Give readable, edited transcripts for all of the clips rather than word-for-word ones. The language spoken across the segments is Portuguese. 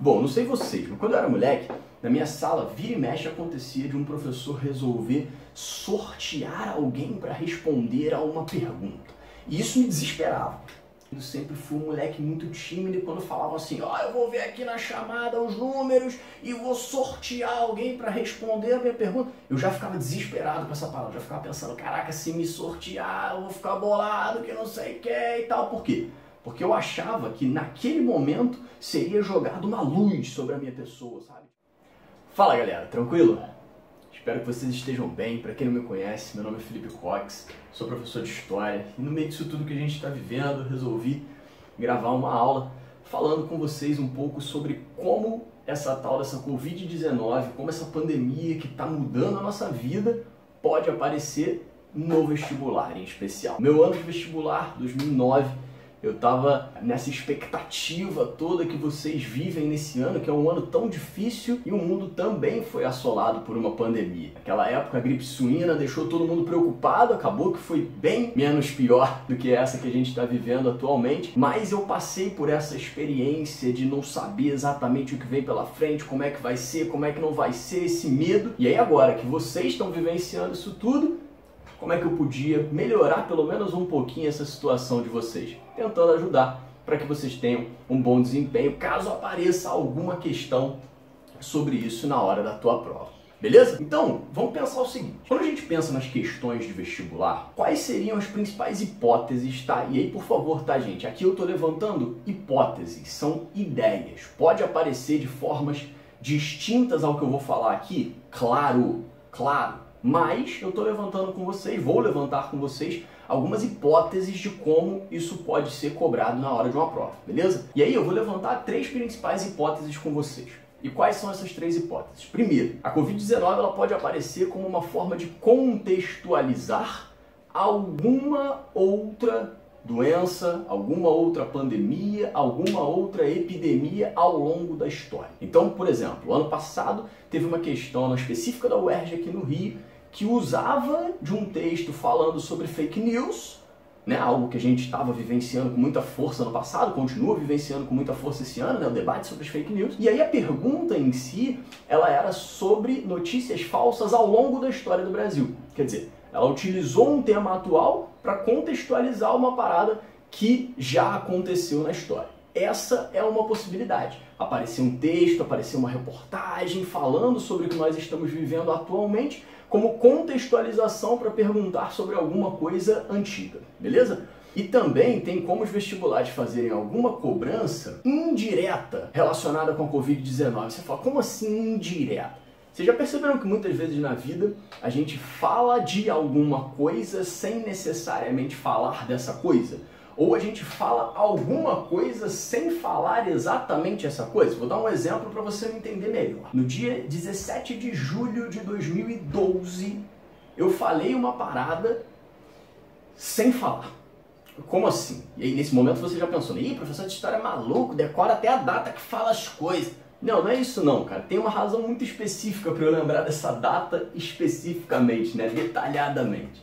Bom, não sei vocês, mas quando eu era moleque, na minha sala, vira e mexe, acontecia de um professor resolver sortear alguém para responder a uma pergunta. E isso me desesperava. Eu sempre fui um moleque muito tímido e quando falavam assim, eu vou ver aqui na chamada os números e vou sortear alguém para responder a minha pergunta, eu já ficava desesperado com essa palavra, já ficava pensando, caraca, se me sortear eu vou ficar bolado, que não sei o que e tal. Por quê? Porque eu achava que naquele momento seria jogado uma luz sobre a minha pessoa, sabe? Fala galera, tranquilo? Espero que vocês estejam bem. Para quem não me conhece, meu nome é Felipe Cox, sou professor de História e no meio disso tudo que a gente está vivendo, resolvi gravar uma aula falando com vocês um pouco sobre como essa Covid-19, como essa pandemia que está mudando a nossa vida pode aparecer no vestibular em especial. Meu ano de vestibular, 2009, eu estava nessa expectativa toda que vocês vivem nesse ano, que é um ano tão difícil e o mundo também foi assolado por uma pandemia. Naquela época a gripe suína deixou todo mundo preocupado, acabou que foi bem menos pior do que essa que a gente está vivendo atualmente, mas eu passei por essa experiência de não saber exatamente o que vem pela frente, como é que vai ser, como é que não vai ser, esse medo. E aí agora que vocês estão vivenciando isso tudo, como é que eu podia melhorar pelo menos um pouquinho essa situação de vocês? Tentando ajudar para que vocês tenham um bom desempenho, caso apareça alguma questão sobre isso na hora da tua prova. Beleza? Então, vamos pensar o seguinte. Quando a gente pensa nas questões de vestibular, quais seriam as principais hipóteses, tá? E aí, por favor, tá, gente? Aqui eu tô levantando hipóteses, são ideias. Pode aparecer de formas distintas ao que eu vou falar aqui? Claro. Mas eu estou levantando com vocês, vou levantar com vocês algumas hipóteses de como isso pode ser cobrado na hora de uma prova, beleza? E aí eu vou levantar 3 principais hipóteses com vocês. E quais são essas 3 hipóteses? Primeiro, a Covid-19 ela pode aparecer como uma forma de contextualizar alguma outra doença, alguma outra pandemia, alguma outra epidemia ao longo da história. Então, por exemplo, ano passado teve uma questão específica da UERJ aqui no Rio que usava de um texto falando sobre fake news, né, algo que a gente estava vivenciando com muita força no passado, continua vivenciando com muita força esse ano, né, o debate sobre as fake news. E aí a pergunta em si, ela era sobre notícias falsas ao longo da história do Brasil. Quer dizer, ela utilizou um tema atual para contextualizar uma parada que já aconteceu na história. Essa é uma possibilidade. Aparecer um texto, aparecer uma reportagem falando sobre o que nós estamos vivendo atualmente como contextualização para perguntar sobre alguma coisa antiga, beleza? E também tem como os vestibulares fazerem alguma cobrança indireta relacionada com a Covid-19. Você fala, como assim indireta? Vocês já perceberam que muitas vezes na vida a gente fala de alguma coisa sem necessariamente falar dessa coisa? Ou a gente fala alguma coisa sem falar exatamente essa coisa? Vou dar um exemplo para você me entender melhor. No dia 17 de julho de 2012, eu falei uma parada sem falar. Como assim? E aí nesse momento você já pensou, ih, professor de história é maluco, decora até a data que fala as coisas. Não é isso não, cara. Tem uma razão muito específica para eu lembrar dessa data especificamente, né? Detalhadamente.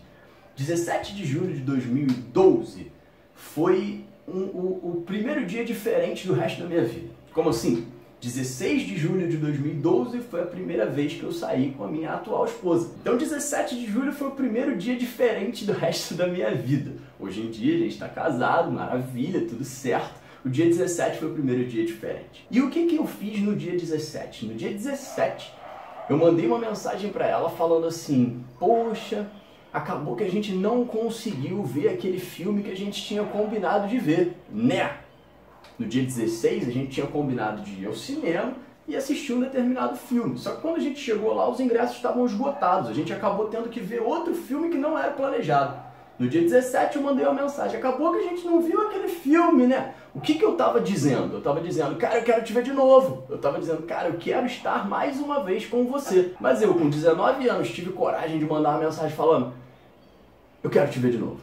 17 de julho de 2012 foi o primeiro dia diferente do resto da minha vida. Como assim? 16 de julho de 2012 foi a primeira vez que eu saí com a minha atual esposa. Então 17 de julho foi o primeiro dia diferente do resto da minha vida. Hoje em dia a gente está casado, maravilha, tudo certo. O dia 17 foi o primeiro dia diferente. E o que eu fiz no dia 17? No dia 17, eu mandei uma mensagem para ela falando assim, poxa, acabou que a gente não conseguiu ver aquele filme que a gente tinha combinado de ver, né? No dia 16, a gente tinha combinado de ir ao cinema e assistir um determinado filme. Só que quando a gente chegou lá, os ingressos estavam esgotados. A gente acabou tendo que ver outro filme que não era planejado. No dia 17 eu mandei uma mensagem, acabou que a gente não viu aquele filme, né? O que eu tava dizendo? Eu tava dizendo, cara, eu quero te ver de novo. Eu tava dizendo, cara, eu quero estar mais uma vez com você. Mas eu, com 19 anos, tive coragem de mandar uma mensagem falando, eu quero te ver de novo.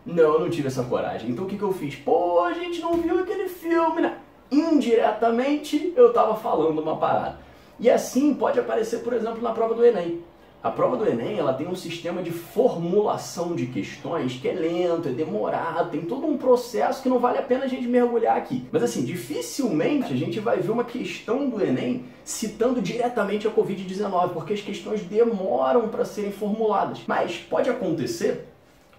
Não, eu não tive essa coragem. Então o que eu fiz? Pô, a gente não viu aquele filme, né? Indiretamente eu tava falando uma parada. E assim pode aparecer, por exemplo, na prova do Enem. A prova do Enem, ela tem um sistema de formulação de questões que é lento, é demorado, tem todo um processo que não vale a pena a gente mergulhar aqui. Mas assim, dificilmente a gente vai ver uma questão do Enem citando diretamente a Covid-19, porque as questões demoram para serem formuladas. Mas pode acontecer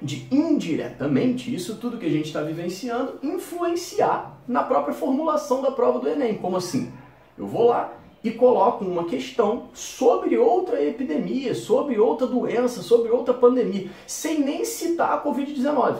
de indiretamente, isso tudo que a gente está vivenciando, influenciar na própria formulação da prova do Enem. Como assim? Eu vou lá e coloco uma questão sobre outra epidemia, sobre outra doença, sobre outra pandemia, sem nem citar a Covid-19.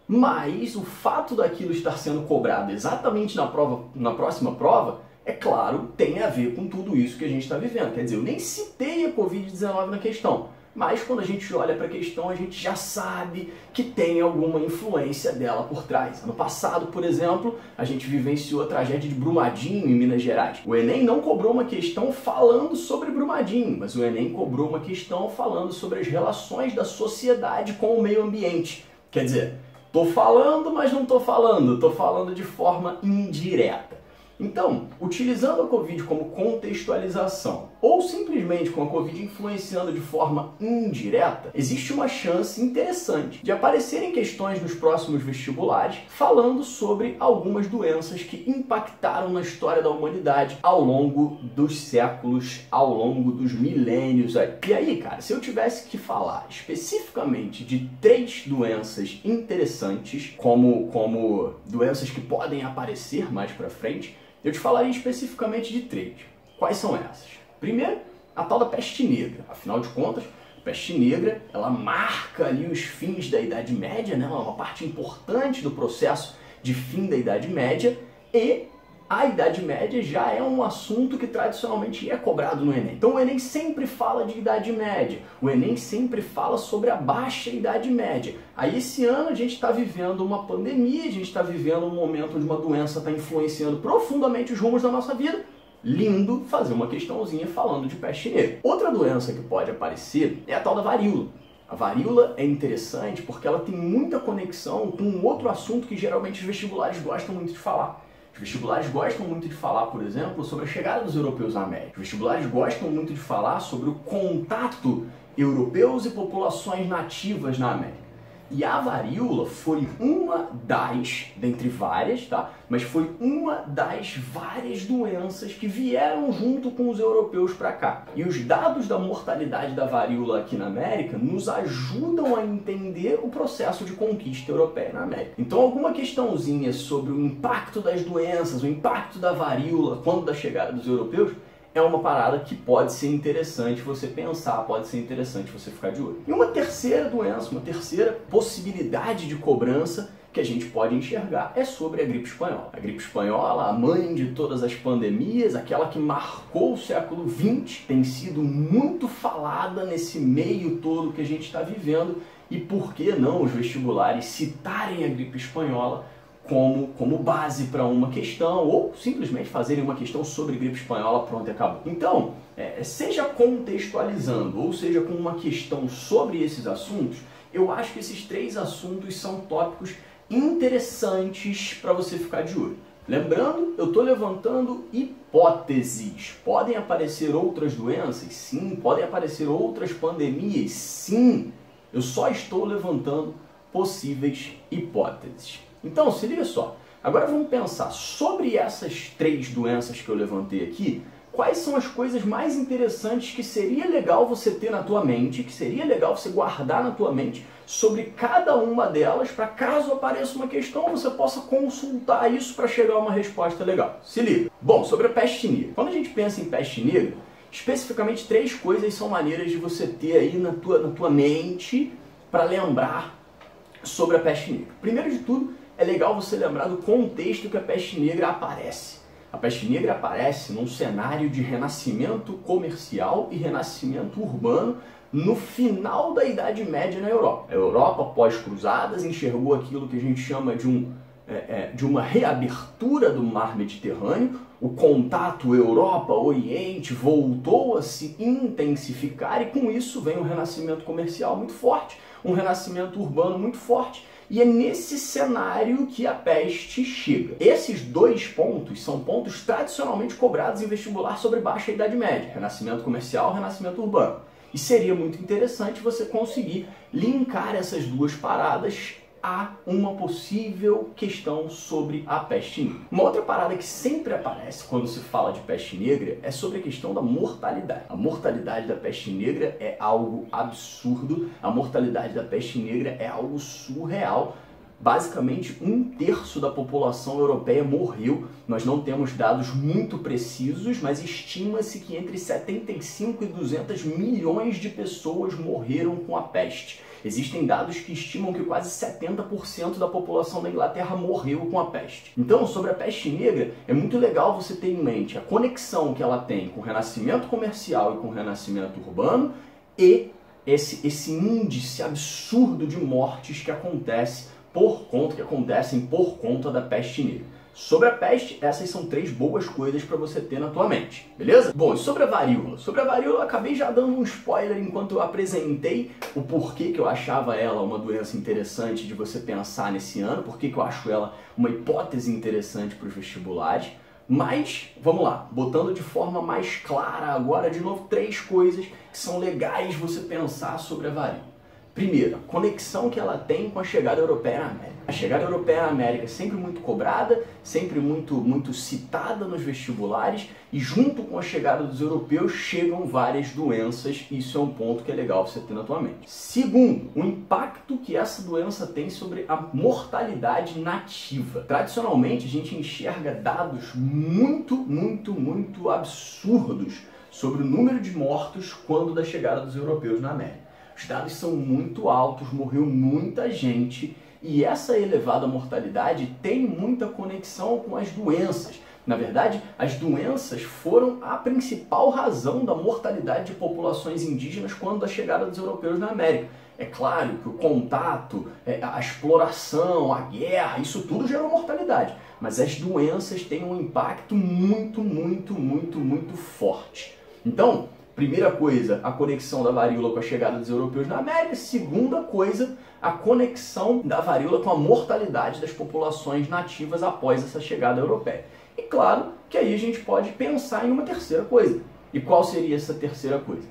Mas o fato daquilo estar sendo cobrado exatamente na próxima prova, é claro, tem a ver com tudo isso que a gente está vivendo. Quer dizer, eu nem citei a Covid-19 na questão, mas quando a gente olha para a questão, a gente já sabe que tem alguma influência dela por trás. Ano passado, por exemplo, a gente vivenciou a tragédia de Brumadinho, em Minas Gerais. O Enem não cobrou uma questão falando sobre Brumadinho, mas o Enem cobrou uma questão falando sobre as relações da sociedade com o meio ambiente. Quer dizer, tô falando, mas não tô falando de forma indireta. Então, utilizando a Covid como contextualização ou simplesmente com a Covid influenciando de forma indireta, existe uma chance interessante de aparecerem questões nos próximos vestibulares falando sobre algumas doenças que impactaram na história da humanidade ao longo dos séculos, ao longo dos milênios. E aí, cara, se eu tivesse que falar especificamente de 3 doenças interessantes, como doenças que podem aparecer mais pra frente, eu te falaria especificamente de 3. Quais são essas? Primeiro, a tal da peste negra. Afinal de contas, a peste negra, ela marca ali os fins da Idade Média, né? Ela é uma parte importante do processo de fim da Idade Média, e a Idade Média já é um assunto que tradicionalmente é cobrado no Enem. Então o Enem sempre fala de Idade Média, o Enem sempre fala sobre a baixa Idade Média. Aí esse ano a gente está vivendo uma pandemia, a gente está vivendo um momento onde uma doença está influenciando profundamente os rumos da nossa vida. Lindo fazer uma questãozinha falando de peste negra. Outra doença que pode aparecer é a tal da varíola. A varíola é interessante porque ela tem muita conexão com um outro assunto que geralmente os vestibulares gostam muito de falar. Os vestibulares gostam muito de falar, por exemplo, sobre a chegada dos europeus à América. Os vestibulares gostam muito de falar sobre o contato europeus e populações nativas na América. E a varíola foi uma das, dentre várias, tá? Mas foi uma das várias doenças que vieram junto com os europeus para cá. E os dados da mortalidade da varíola aqui na América nos ajudam a entender o processo de conquista europeia na América. Então alguma questãozinha sobre o impacto das doenças, o impacto da varíola quando da chegada dos europeus, é uma parada que pode ser interessante você pensar, pode ser interessante você ficar de olho. E uma terceira doença, uma terceira possibilidade de cobrança que a gente pode enxergar é sobre a gripe espanhola. A gripe espanhola, a mãe de todas as pandemias, aquela que marcou o século XX, tem sido muito falada nesse meio todo que a gente está vivendo, e por que não os vestibulares citarem a gripe espanhola como base para uma questão, ou simplesmente fazerem uma questão sobre gripe espanhola, pronto, e acabou. Então, seja contextualizando, ou seja com uma questão sobre esses assuntos, eu acho que esses 3 assuntos são tópicos interessantes para você ficar de olho. Lembrando, eu estou levantando hipóteses. Podem aparecer outras doenças? Sim. Podem aparecer outras pandemias? Sim. Eu só estou levantando possíveis hipóteses. Então, se liga só. Agora vamos pensar sobre essas 3 doenças que eu levantei aqui. Quais são as coisas mais interessantes que seria legal você ter na tua mente, que seria legal você guardar na tua mente sobre cada uma delas, para caso apareça uma questão, você possa consultar isso para chegar a uma resposta legal. Se liga. Bom, sobre a peste negra. Quando a gente pensa em peste negra, especificamente 3 coisas são maneiras de você ter aí na tua mente para lembrar sobre a peste negra. Primeiro de tudo, é legal você lembrar do contexto que a peste negra aparece. A peste negra aparece num cenário de renascimento comercial e renascimento urbano no final da Idade Média na Europa. A Europa, pós-cruzadas, enxergou aquilo que a gente chama de uma reabertura do mar Mediterrâneo. O contato Europa-Oriente voltou a se intensificar, e com isso vem um renascimento comercial muito forte, um renascimento urbano muito forte. E é nesse cenário que a peste chega. Esses 2 pontos são pontos tradicionalmente cobrados em vestibular sobre baixa Idade Média. Renascimento comercial, renascimento urbano. E seria muito interessante você conseguir linkar essas duas paradas a uma possível questão sobre a peste negra. Uma outra parada que sempre aparece quando se fala de peste negra é sobre a questão da mortalidade. A mortalidade da peste negra é algo absurdo, a mortalidade da peste negra é algo surreal. Basicamente, 1/3 da população europeia morreu. Nós não temos dados muito precisos, mas estima-se que entre 75 e 200 milhões de pessoas morreram com a peste. Existem dados que estimam que quase 70% da população da Inglaterra morreu com a peste. Então, sobre a peste negra, é muito legal você ter em mente a conexão que ela tem com o renascimento comercial e com o renascimento urbano e esse índice absurdo de mortes que acontecem por conta da peste negra. Sobre a peste, essas são 3 boas coisas para você ter na tua mente, beleza? Bom, e sobre a varíola? Sobre a varíola, eu acabei já dando um spoiler enquanto eu apresentei o porquê que eu achava ela uma doença interessante de você pensar nesse ano, porquê que eu acho ela uma hipótese interessante para os vestibulares. Mas, vamos lá, botando de forma mais clara agora, de novo, 3 coisas que são legais você pensar sobre a varíola. Primeiro, a conexão que ela tem com a chegada europeia na América. A chegada europeia na América é sempre muito cobrada, sempre muito citada nos vestibulares, e junto com a chegada dos europeus chegam várias doenças, e isso é um ponto que é legal você ter na tua mente. Segundo, o impacto que essa doença tem sobre a mortalidade nativa. Tradicionalmente, a gente enxerga dados muito absurdos sobre o número de mortos quando da chegada dos europeus na América. Os dados são muito altos, morreu muita gente e essa elevada mortalidade tem muita conexão com as doenças. Na verdade, as doenças foram a principal razão da mortalidade de populações indígenas quando da chegada dos europeus na América. É claro que o contato, a exploração, a guerra, isso tudo gerou mortalidade. Mas as doenças têm um impacto muito forte. Então, primeira coisa, a conexão da varíola com a chegada dos europeus na América. Segunda coisa, a conexão da varíola com a mortalidade das populações nativas após essa chegada europeia. E claro que aí a gente pode pensar em uma terceira coisa. E qual seria essa terceira coisa?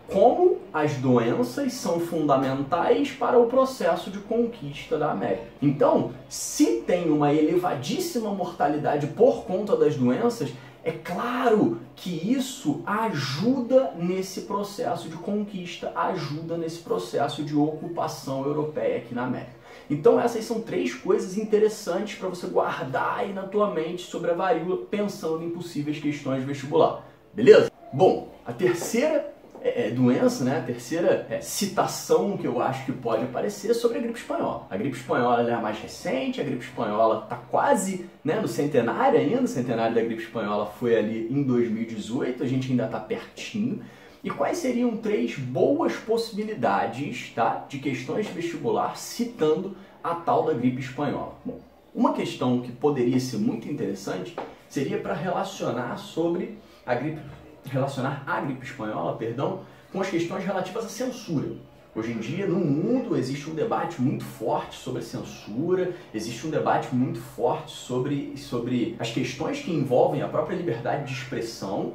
Como as doenças são fundamentais para o processo de conquista da América. Então, se tem uma elevadíssima mortalidade por conta das doenças, é claro que isso ajuda nesse processo de conquista, ajuda nesse processo de ocupação europeia aqui na América. Então essas são 3 coisas interessantes para você guardar aí na tua mente sobre a varíola, pensando em possíveis questões de vestibular. Beleza? Bom, a terceira doença, né? A terceira citação que eu acho que pode aparecer sobre a gripe espanhola. A gripe espanhola é a mais recente, a gripe espanhola está quase no centenário ainda, o centenário da gripe espanhola foi ali em 2018, a gente ainda está pertinho. E quais seriam 3 boas possibilidades, tá, de questões de vestibular citando a tal da gripe espanhola? Bom, uma questão que poderia ser muito interessante seria para relacionar a gripe espanhola, com as questões relativas à censura. Hoje em dia, no mundo, existe um debate muito forte sobre a censura, existe um debate muito forte sobre as questões que envolvem a própria liberdade de expressão,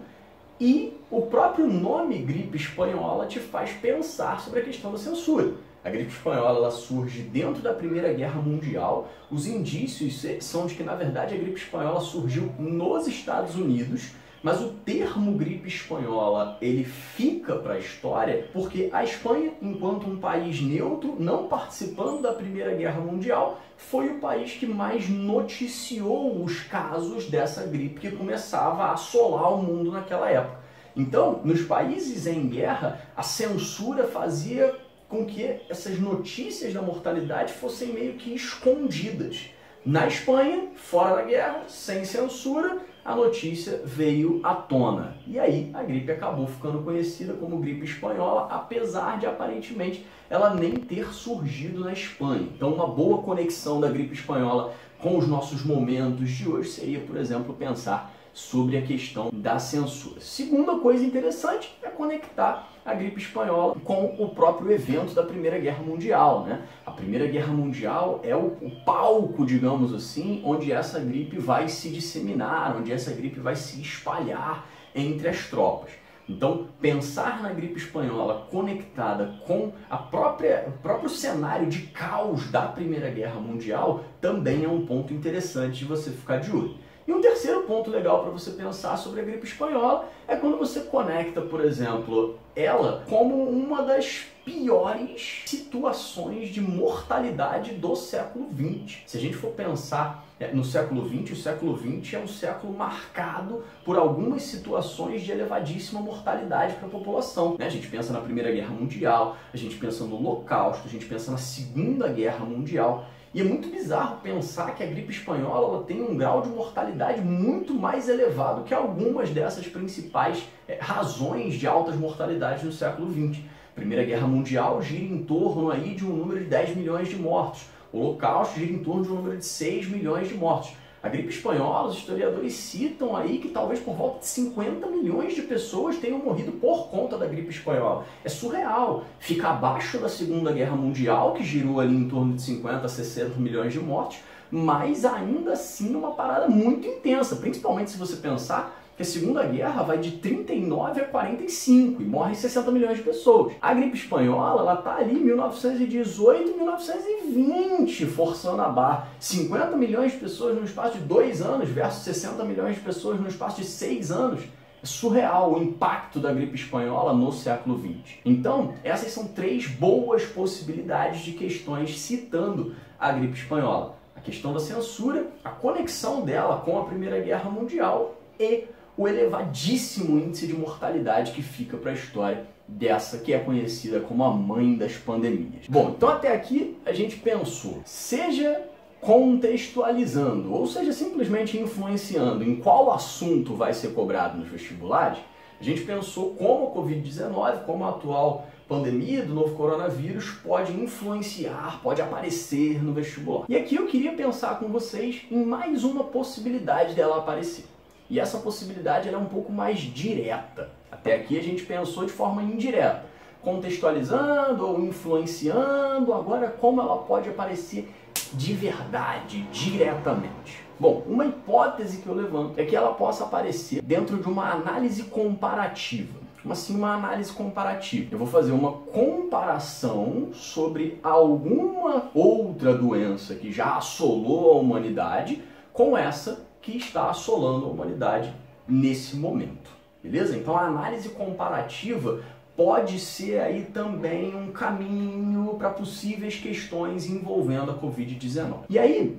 e o próprio nome gripe espanhola te faz pensar sobre a questão da censura. A gripe espanhola ela surge dentro da Primeira Guerra Mundial. Os indícios são de que, na verdade, a gripe espanhola surgiu nos Estados Unidos, mas o termo gripe espanhola ele fica para a história porque a Espanha, enquanto um país neutro, não participando da Primeira Guerra Mundial, foi o país que mais noticiou os casos dessa gripe que começava a assolar o mundo naquela época. Então, nos países em guerra, a censura fazia com que essas notícias da mortalidade fossem meio que escondidas. Na Espanha, fora da guerra, sem censura, a notícia veio à tona. E aí a gripe acabou ficando conhecida como gripe espanhola, apesar de aparentemente ela nem ter surgido na Espanha. Então uma boa conexão da gripe espanhola com os nossos momentos de hoje seria, por exemplo, pensar sobre a questão da censura. Segunda coisa interessante é conectar a gripe espanhola com o próprio evento da Primeira Guerra Mundial, né? A Primeira Guerra Mundial é o palco, digamos assim, onde essa gripe vai se disseminar, onde essa gripe vai se espalhar entre as tropas. Então, pensar na gripe espanhola conectada com o próprio cenário de caos da Primeira Guerra Mundial também é um ponto interessante de você ficar de olho. E um terceiro ponto legal para você pensar sobre a gripe espanhola é quando você conecta, por exemplo, ela como uma das piores situações de mortalidade do século XX. Se a gente for pensar no século XX, o século XX é um século marcado por algumas situações de elevadíssima mortalidade para a população. A gente pensa na Primeira Guerra Mundial, a gente pensa no Holocausto, a gente pensa na Segunda Guerra Mundial. E é muito bizarro pensar que a gripe espanhola ela tem um grau de mortalidade muito mais elevado que algumas dessas principais razões de altas mortalidades no século XX. Primeira Guerra Mundial gira em torno aí de um número de 10 milhões de mortos. O Holocausto gira em torno de um número de 6 milhões de mortos. A gripe espanhola, os historiadores citam aí que talvez por volta de 50 milhões de pessoas tenham morrido por conta da gripe espanhola. É surreal. Fica abaixo da Segunda Guerra Mundial, que girou ali em torno de 50 a 60 milhões de mortos, mas ainda assim uma parada muito intensa, principalmente se você pensar que a Segunda Guerra vai de 39 a 45 e morrem 60 milhões de pessoas. A gripe espanhola, ela tá ali em 1918 e 1920, forçando a barra. 50 milhões de pessoas no espaço de 2 anos versus 60 milhões de pessoas no espaço de 6 anos. É surreal o impacto da gripe espanhola no século XX. Então, essas são 3 boas possibilidades de questões citando a gripe espanhola. A questão da censura, a conexão dela com a Primeira Guerra Mundial e o elevadíssimo índice de mortalidade que fica para a história dessa que é conhecida como a mãe das pandemias. Bom, então até aqui a gente pensou, seja contextualizando, ou seja, simplesmente influenciando em qual assunto vai ser cobrado nos vestibulares, a gente pensou como a Covid-19, como a atual pandemia do novo coronavírus pode influenciar, pode aparecer no vestibular. E aqui eu queria pensar com vocês em mais uma possibilidade dela aparecer. E essa possibilidade ela é um pouco mais direta. Até aqui a gente pensou de forma indireta, contextualizando ou influenciando, agora como ela pode aparecer de verdade, diretamente. Bom, uma hipótese que eu levanto é que ela possa aparecer dentro de uma análise comparativa. Como assim uma análise comparativa? Eu vou fazer uma comparação sobre alguma outra doença que já assolou a humanidade com essa que está assolando a humanidade nesse momento, beleza? Então a análise comparativa pode ser aí também um caminho para possíveis questões envolvendo a Covid-19. E aí,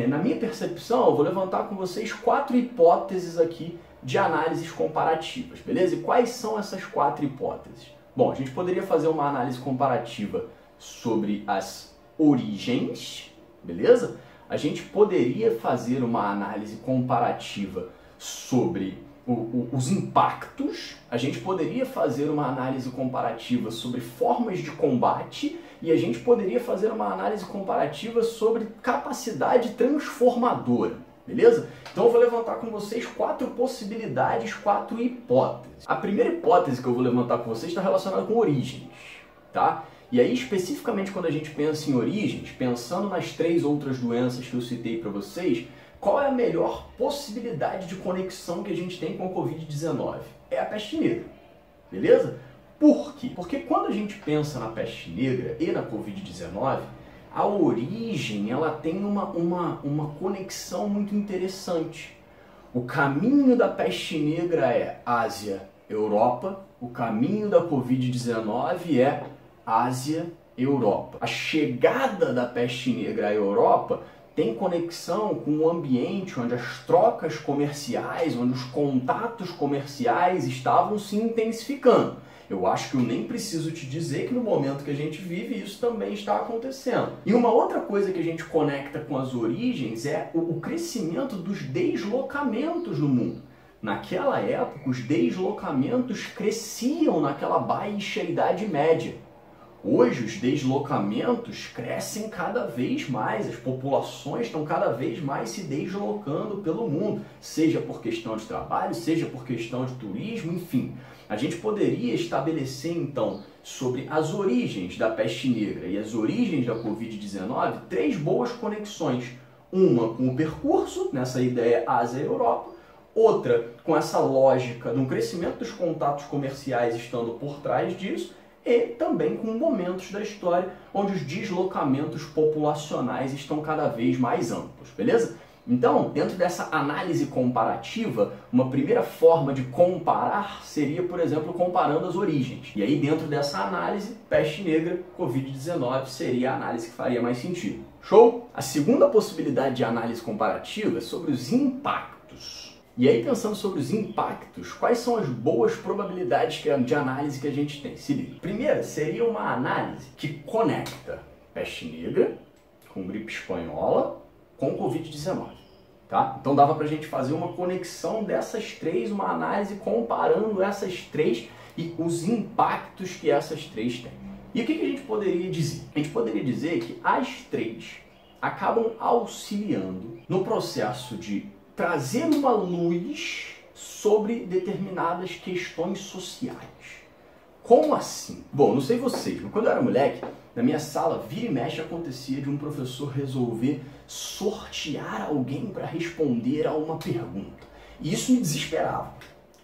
na minha percepção, eu vou levantar com vocês 4 hipóteses aqui de análises comparativas, beleza? E quais são essas 4 hipóteses? Bom, a gente poderia fazer uma análise comparativa sobre as origens, beleza? A gente poderia fazer uma análise comparativa sobre os impactos, a gente poderia fazer uma análise comparativa sobre formas de combate e a gente poderia fazer uma análise comparativa sobre capacidade transformadora, beleza? Então eu vou levantar com vocês 4 possibilidades, 4 hipóteses. A primeira hipótese que eu vou levantar com vocês está relacionada com origens, tá? E aí, especificamente quando a gente pensa em origens, pensando nas 3 outras doenças que eu citei para vocês, qual é a melhor possibilidade de conexão que a gente tem com a Covid-19? É a peste negra, beleza? Por quê? Porque quando a gente pensa na peste negra e na Covid-19, a origem ela tem uma conexão muito interessante. O caminho da peste negra é Ásia-Europa, o caminho da Covid-19 é Ásia-Europa. A chegada da peste negra à Europa tem conexão com um ambiente onde as trocas comerciais, onde os contatos comerciais estavam se intensificando. Eu acho que eu nem preciso te dizer que no momento que a gente vive isso também está acontecendo. E uma outra coisa que a gente conecta com as origens é o crescimento dos deslocamentos no mundo. Naquela época, os deslocamentos cresciam naquela baixa Idade Média. Hoje, os deslocamentos crescem cada vez mais, as populações estão cada vez mais se deslocando pelo mundo, seja por questão de trabalho, seja por questão de turismo, enfim. A gente poderia estabelecer, então, sobre as origens da peste negra e as origens da Covid-19, 3 boas conexões. Uma com o percurso, nessa ideia Ásia-Europa, outra com essa lógica de um crescimento dos contatos comerciais estando por trás disso, e também com momentos da história onde os deslocamentos populacionais estão cada vez mais amplos, beleza? Então, dentro dessa análise comparativa, uma primeira forma de comparar seria, por exemplo, comparando as origens. E aí, dentro dessa análise, peste negra, Covid-19 seria a análise que faria mais sentido. Show? A segunda possibilidade de análise comparativa é sobre os impactos. E aí, pensando sobre os impactos, quais são as boas probabilidades de análise que a gente tem? Se liga. Primeira seria uma análise que conecta peste negra com gripe espanhola com Covid-19, tá? Então dava pra gente fazer uma conexão dessas três, uma análise comparando essas três e os impactos que essas três têm. E o que a gente poderia dizer? A gente poderia dizer que as três acabam auxiliando no processo de trazer uma luz sobre determinadas questões sociais. Como assim? Bom, não sei vocês, mas quando eu era moleque, na minha sala, vira e mexe acontecia de um professor resolver sortear alguém para responder a uma pergunta. E isso me desesperava.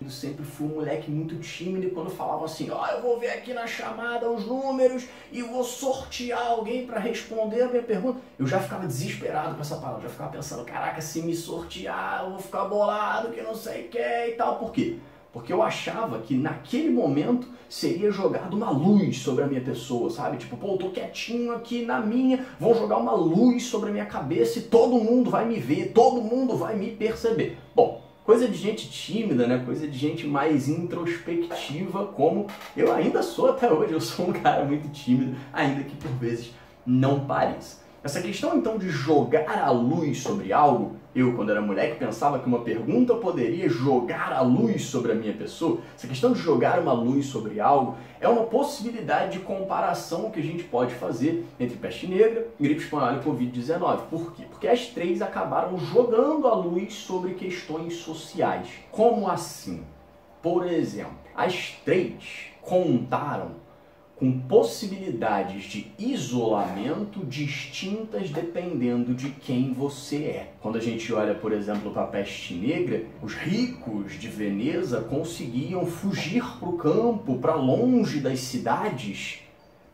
Eu sempre fui um moleque muito tímido e quando falavam assim, eu vou ver aqui na chamada os números e vou sortear alguém para responder a minha pergunta, eu já ficava desesperado com essa palavra, já ficava pensando, caraca, se me sortear eu vou ficar bolado, que não sei o que e tal. Por quê? Porque eu achava que naquele momento seria jogado uma luz sobre a minha pessoa, sabe? Tipo, pô, eu tô quietinho aqui na minha, vão jogar uma luz sobre a minha cabeça e todo mundo vai me ver, todo mundo vai me perceber. Bom, coisa de gente tímida, né? Coisa de gente mais introspectiva, como eu ainda sou até hoje. Eu sou um cara muito tímido, ainda que por vezes não pareça. Essa questão, então, de jogar a luz sobre algo, eu, quando era moleque, pensava que uma pergunta poderia jogar a luz sobre a minha pessoa. Essa questão de jogar uma luz sobre algo é uma possibilidade de comparação que a gente pode fazer entre peste negra, gripe espanhola e Covid-19. Por quê? Porque as três acabaram jogando a luz sobre questões sociais. Como assim? Por exemplo, as três contaram com possibilidades de isolamento distintas dependendo de quem você é. Quando a gente olha, por exemplo, para a peste negra, os ricos de Veneza conseguiam fugir para o campo, para longe das cidades,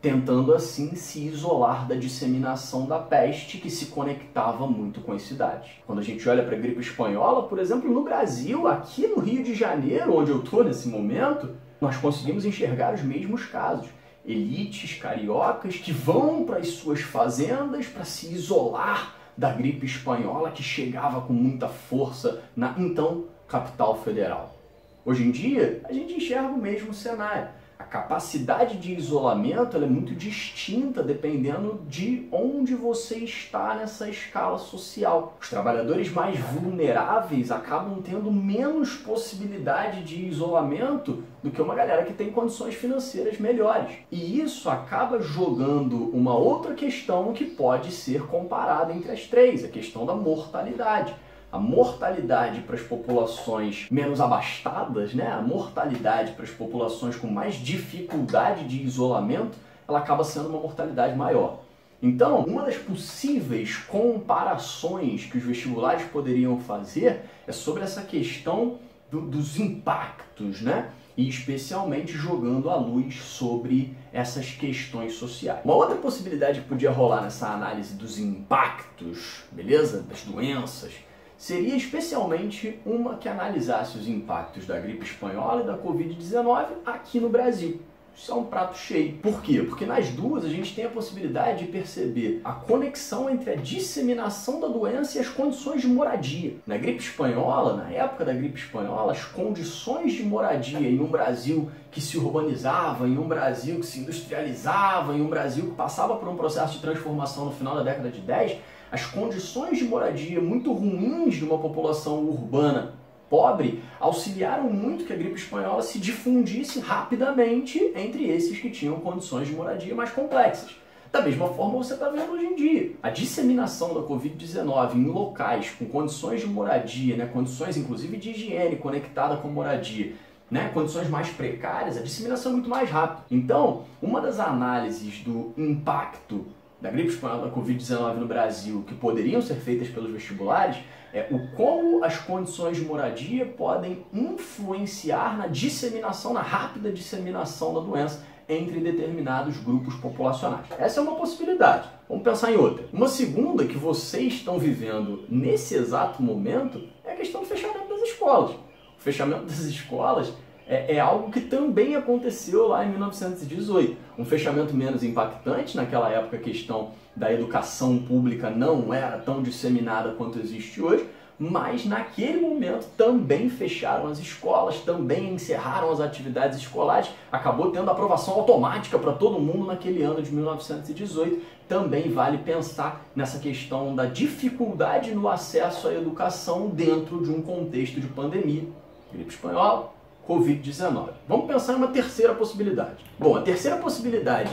tentando assim se isolar da disseminação da peste que se conectava muito com as cidades. Quando a gente olha para a gripe espanhola, por exemplo, no Brasil, aqui no Rio de Janeiro, onde eu estou nesse momento, nós conseguimos enxergar os mesmos casos. Elites cariocas que vão para as suas fazendas para se isolar da gripe espanhola que chegava com muita força na então capital federal. Hoje em dia, a gente enxerga o mesmo cenário. A capacidade de isolamento ela é muito distinta dependendo de onde você está nessa escala social. Os trabalhadores mais vulneráveis acabam tendo menos possibilidade de isolamento do que uma galera que tem condições financeiras melhores. E isso acaba jogando uma outra questão que pode ser comparada entre as três, a questão da mortalidade. A mortalidade para as populações menos abastadas, né? A mortalidade para as populações com mais dificuldade de isolamento, ela acaba sendo uma mortalidade maior. Então, uma das possíveis comparações que os vestibulares poderiam fazer é sobre essa questão dos impactos, né? E especialmente jogando a luz sobre essas questões sociais. Uma outra possibilidade que podia rolar nessa análise dos impactos, beleza? Das doenças, seria especialmente uma que analisasse os impactos da gripe espanhola e da Covid-19 aqui no Brasil. Isso é um prato cheio. Por quê? Porque nas duas a gente tem a possibilidade de perceber a conexão entre a disseminação da doença e as condições de moradia. Na gripe espanhola, na época da gripe espanhola, as condições de moradia em um Brasil que se urbanizava, em um Brasil que se industrializava, em um Brasil que passava por um processo de transformação no final da década de 10, as condições de moradia muito ruins de uma população urbana pobre auxiliaram muito que a gripe espanhola se difundisse rapidamente entre esses que tinham condições de moradia mais complexas. Da mesma forma você está vendo hoje em dia. A disseminação da Covid-19 em locais com condições de moradia, né, condições inclusive de higiene conectada com moradia, né, condições mais precárias, a disseminação é muito mais rápida. Então, uma das análises do impacto da gripe espanhola, da Covid-19 no Brasil, que poderiam ser feitas pelos vestibulares, é o como as condições de moradia podem influenciar na disseminação, na rápida disseminação da doença entre determinados grupos populacionais. Essa é uma possibilidade. Vamos pensar em outra. Uma segunda que vocês estão vivendo nesse exato momento é a questão do fechamento das escolas. O fechamento das escolas é algo que também aconteceu lá em 1918. Um fechamento menos impactante, naquela época a questão da educação pública não era tão disseminada quanto existe hoje, mas naquele momento também fecharam as escolas, também encerraram as atividades escolares, acabou tendo aprovação automática para todo mundo naquele ano de 1918. Também vale pensar nessa questão da dificuldade no acesso à educação dentro de um contexto de pandemia, gripe espanhola, Covid-19. Vamos pensar em uma terceira possibilidade. Bom, a terceira possibilidade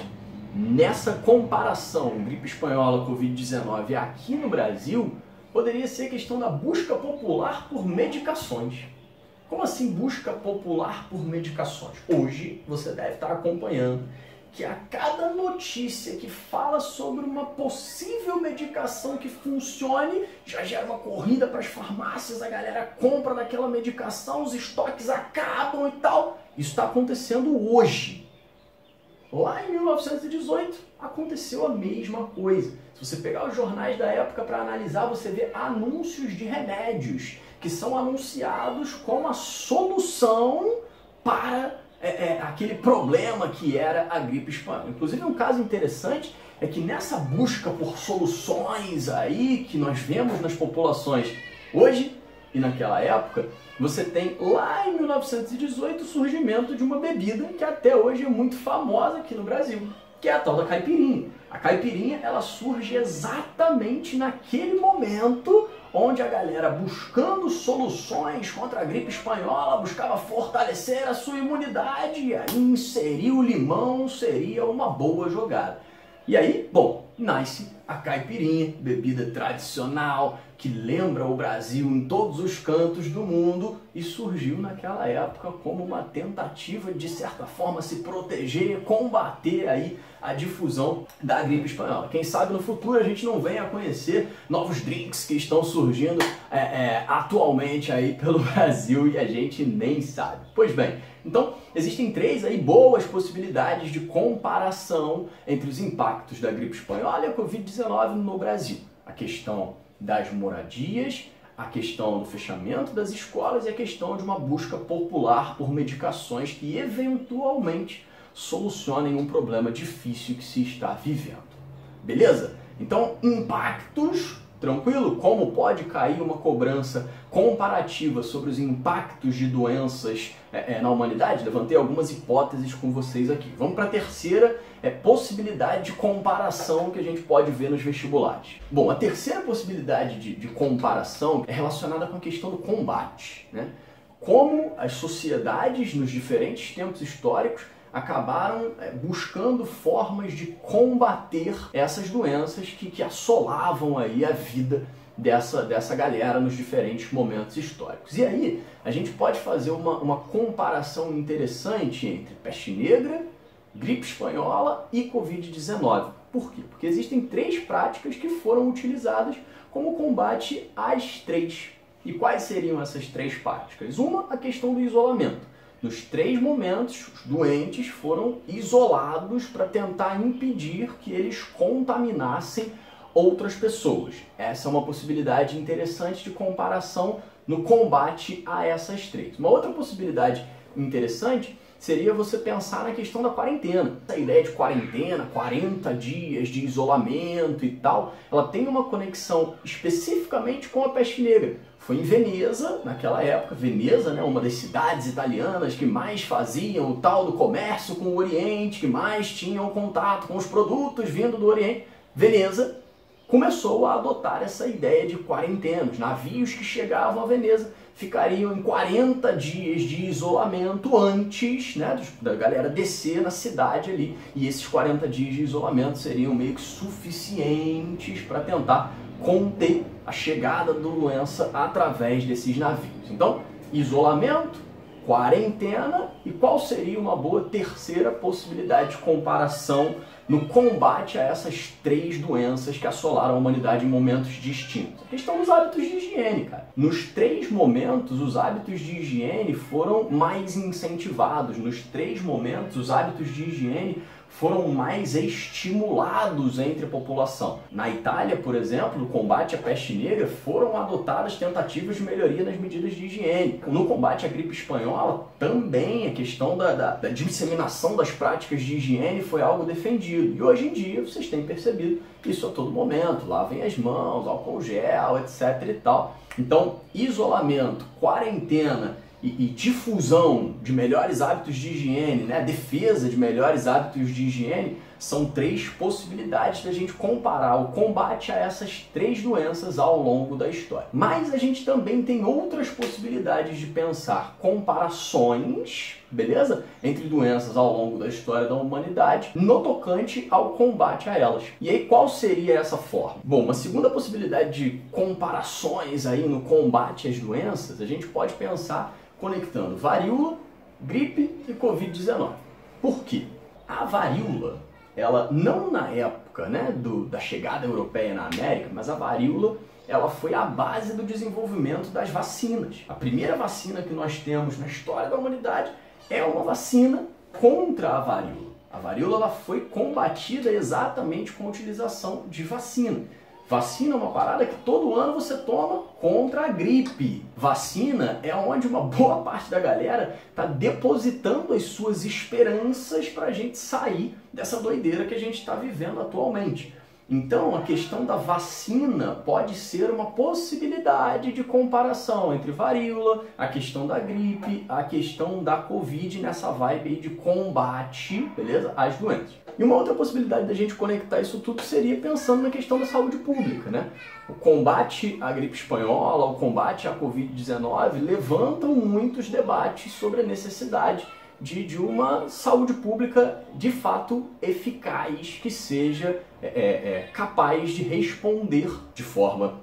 nessa comparação gripe espanhola, Covid-19 aqui no Brasil poderia ser a questão da busca popular por medicações. Como assim busca popular por medicações? Hoje você deve estar acompanhando que a cada notícia que fala sobre uma possível medicação que funcione, já gera uma corrida para as farmácias, a galera compra daquela medicação, os estoques acabam e tal. Isso está acontecendo hoje. Lá em 1918 aconteceu a mesma coisa. Se você pegar os jornais da época para analisar, você vê anúncios de remédios que são anunciados como a solução para aquele problema que era a gripe espanhola. Inclusive, um caso interessante é que nessa busca por soluções aí que nós vemos nas populações hoje e naquela época, você tem lá em 1918 o surgimento de uma bebida que até hoje é muito famosa aqui no Brasil, que é a tal da caipirinha. A caipirinha, ela surge exatamente naquele momento onde a galera, buscando soluções contra a gripe espanhola, buscava fortalecer a sua imunidade, e aí inserir o limão seria uma boa jogada. E aí, bom, nasce a caipirinha, bebida tradicional, que lembra o Brasil em todos os cantos do mundo e surgiu naquela época como uma tentativa de certa forma se proteger, combater aí a difusão da gripe espanhola. Quem sabe no futuro a gente não venha a conhecer novos drinks que estão surgindo atualmente aí pelo Brasil e a gente nem sabe. Pois bem, então existem três aí boas possibilidades de comparação entre os impactos da gripe espanhola e a Covid-19 no Brasil. A questão das moradias, a questão do fechamento das escolas e a questão de uma busca popular por medicações que eventualmente solucionem um problema difícil que se está vivendo. Beleza? Então, impactos, tranquilo? Como pode cair uma cobrança comparativa sobre os impactos de doenças na humanidade? Levantei algumas hipóteses com vocês aqui. Vamos para a terceira possibilidade de comparação que a gente pode ver nos vestibulares. Bom, a terceira possibilidade de comparação é relacionada com a questão do combate, né? Como as sociedades nos diferentes tempos históricos acabaram buscando formas de combater essas doenças que assolavam aí a vida dessa galera nos diferentes momentos históricos. E aí a gente pode fazer uma comparação interessante entre peste negra, gripe espanhola e Covid-19. Por quê? Porque existem três práticas que foram utilizadas como combate às três. E quais seriam essas três práticas? Uma, a questão do isolamento. Nos três momentos, os doentes foram isolados para tentar impedir que eles contaminassem outras pessoas. Essa é uma possibilidade interessante de comparação no combate a essas três. Uma outra possibilidade interessante seria você pensar na questão da quarentena. Essa ideia de quarentena, 40 dias de isolamento e tal, ela tem uma conexão especificamente com a peste negra. Foi em Veneza, naquela época, Veneza, né, uma das cidades italianas que mais faziam o tal do comércio com o Oriente, que mais tinham contato com os produtos vindo do Oriente. Veneza começou a adotar essa ideia de quarentena. Os navios que chegavam a Veneza ficariam em 40 dias de isolamento antes, né, da galera descer na cidade ali. E esses 40 dias de isolamento seriam meio que suficientes para tentar conter a chegada da doença através desses navios. Então, isolamento, quarentena, e qual seria uma boa terceira possibilidade de comparação no combate a essas três doenças que assolaram a humanidade em momentos distintos? A questão dos hábitos de higiene, cara. Nos três momentos, os hábitos de higiene foram mais incentivados. Nos três momentos, os hábitos de higiene foram mais estimulados entre a população. Na Itália, por exemplo, no combate à peste negra, foram adotadas tentativas de melhoria nas medidas de higiene. No combate à gripe espanhola, também a questão da disseminação das práticas de higiene foi algo defendido. E hoje em dia, vocês têm percebido isso a todo momento. Lavem as mãos, álcool gel, etc. e tal. Então, isolamento, quarentena e difusão de melhores hábitos de higiene, né? Defesa de melhores hábitos de higiene, são três possibilidades da gente comparar o combate a essas três doenças ao longo da história. Mas a gente também tem outras possibilidades de pensar comparações, beleza? Entre doenças ao longo da história da humanidade, no tocante ao combate a elas. E aí, qual seria essa forma? Bom, uma segunda possibilidade de comparações aí no combate às doenças, a gente pode pensar conectando varíola, gripe e Covid-19. Por quê? A varíola, ela não na época, né, da chegada europeia na América, mas a varíola, ela foi a base do desenvolvimento das vacinas. A primeira vacina que nós temos na história da humanidade é uma vacina contra a varíola. A varíola, ela foi combatida exatamente com a utilização de vacina. Vacina é uma parada que todo ano você toma contra a gripe. Vacina é onde uma boa parte da galera está depositando as suas esperanças para a gente sair dessa doideira que a gente está vivendo atualmente. Então, a questão da vacina pode ser uma possibilidade de comparação entre varíola, a questão da gripe, a questão da Covid nessa vibe aí de combate, beleza? Às doenças. E uma outra possibilidade da gente conectar isso tudo seria pensando na questão da saúde pública, né? O combate à gripe espanhola, o combate à Covid-19 levantam muitos debates sobre a necessidade de uma saúde pública de fato eficaz, que seja capaz de responder de forma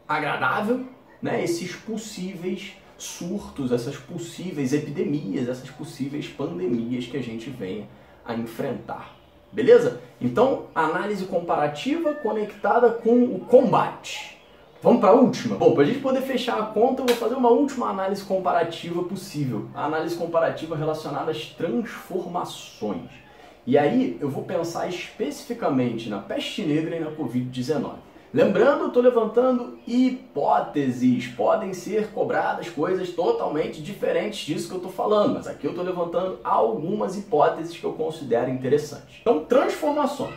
agradável, né, esses possíveis surtos, essas possíveis epidemias, essas possíveis pandemias que a gente venha a enfrentar. Beleza? Então, análise comparativa conectada com o combate. Vamos para a última? Bom, para a gente poder fechar a conta, eu vou fazer uma última análise comparativa possível. A análise comparativa relacionada às transformações. E aí, eu vou pensar especificamente na peste negra e na Covid-19. Lembrando, eu estou levantando hipóteses. Podem ser cobradas coisas totalmente diferentes disso que eu estou falando, mas aqui eu estou levantando algumas hipóteses que eu considero interessantes. Então, transformações.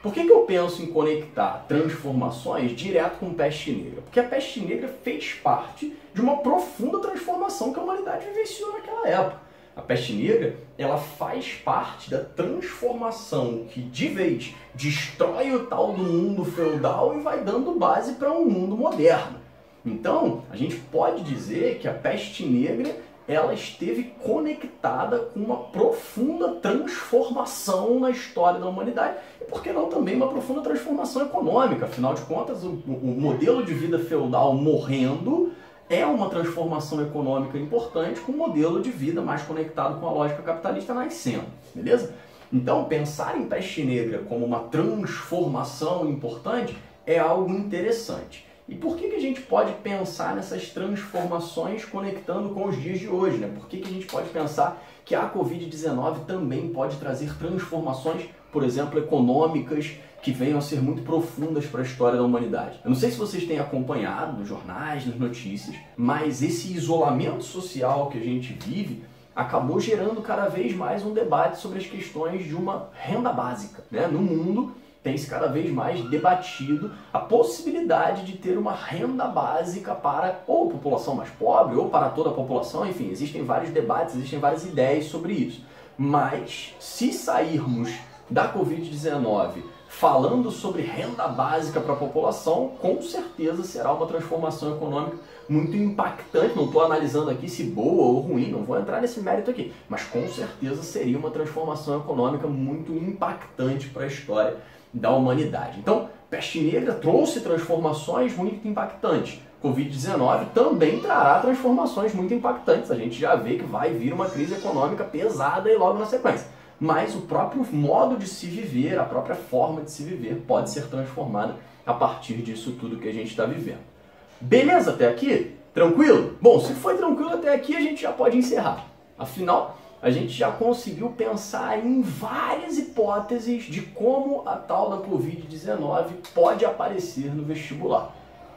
Por que eu penso em conectar transformações direto com peste negra? Porque a peste negra fez parte de uma profunda transformação que a humanidade vivenciou naquela época. A peste negra, ela faz parte da transformação que, de vez, destrói o tal do mundo feudal e vai dando base para um mundo moderno. Então, a gente pode dizer que a peste negra, ela esteve conectada com uma profunda transformação na história da humanidade e, por que não, também uma profunda transformação econômica. Afinal de contas, o modelo de vida feudal morrendo é uma transformação econômica importante com um modelo de vida mais conectado com a lógica capitalista nascendo, beleza? Então, pensar em peste negra como uma transformação importante é algo interessante. E por que a gente pode pensar nessas transformações conectando com os dias de hoje, né? Por que a gente pode pensar que a Covid-19 também pode trazer transformações, por exemplo, econômicas, que venham a ser muito profundas para a história da humanidade? Eu não sei se vocês têm acompanhado nos jornais, nas notícias, mas esse isolamento social que a gente vive acabou gerando cada vez mais um debate sobre as questões de uma renda básica, né? No mundo, tem-se cada vez mais debatido a possibilidade de ter uma renda básica para ou a população mais pobre ou para toda a população. Enfim, existem vários debates, existem várias ideias sobre isso. Mas, se sairmos da Covid-19 falando sobre renda básica para a população, com certeza será uma transformação econômica muito impactante. Não estou analisando aqui se boa ou ruim, não vou entrar nesse mérito aqui, mas com certeza seria uma transformação econômica muito impactante para a história da humanidade. Então, peste negra trouxe transformações muito impactantes. Covid-19 também trará transformações muito impactantes. A gente já vê que vai vir uma crise econômica pesada e logo na sequência. Mas o próprio modo de se viver, a própria forma de se viver pode ser transformada a partir disso tudo que a gente está vivendo. Beleza até aqui? Tranquilo? Bom, se foi tranquilo até aqui, a gente já pode encerrar. Afinal, a gente já conseguiu pensar em várias hipóteses de como a tal da Covid-19 pode aparecer no vestibular.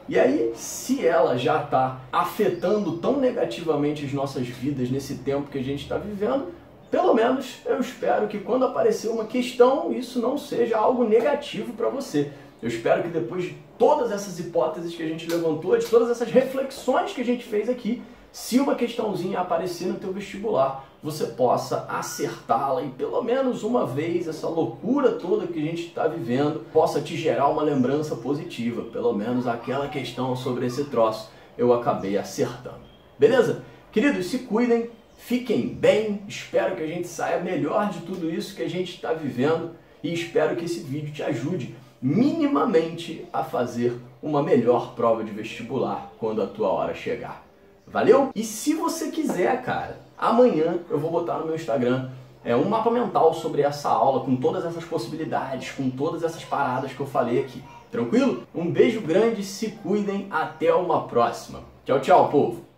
E aí, se ela já está afetando tão negativamente as nossas vidas nesse tempo que a gente está vivendo, pelo menos eu espero que quando aparecer uma questão, isso não seja algo negativo para você. Eu espero que depois de todas essas hipóteses que a gente levantou, de todas essas reflexões que a gente fez aqui, se uma questãozinha aparecer no teu vestibular, você possa acertá-la e pelo menos uma vez essa loucura toda que a gente está vivendo possa te gerar uma lembrança positiva. Pelo menos aquela questão sobre esse troço eu acabei acertando. Beleza? Queridos, se cuidem, fiquem bem, espero que a gente saia melhor de tudo isso que a gente está vivendo e espero que esse vídeo te ajude minimamente a fazer uma melhor prova de vestibular quando a tua hora chegar. Valeu? E se você quiser, cara, amanhã eu vou botar no meu Instagram um mapa mental sobre essa aula, com todas essas possibilidades, com todas essas paradas que eu falei aqui. Tranquilo? Um beijo grande, se cuidem, até uma próxima. Tchau, tchau, povo!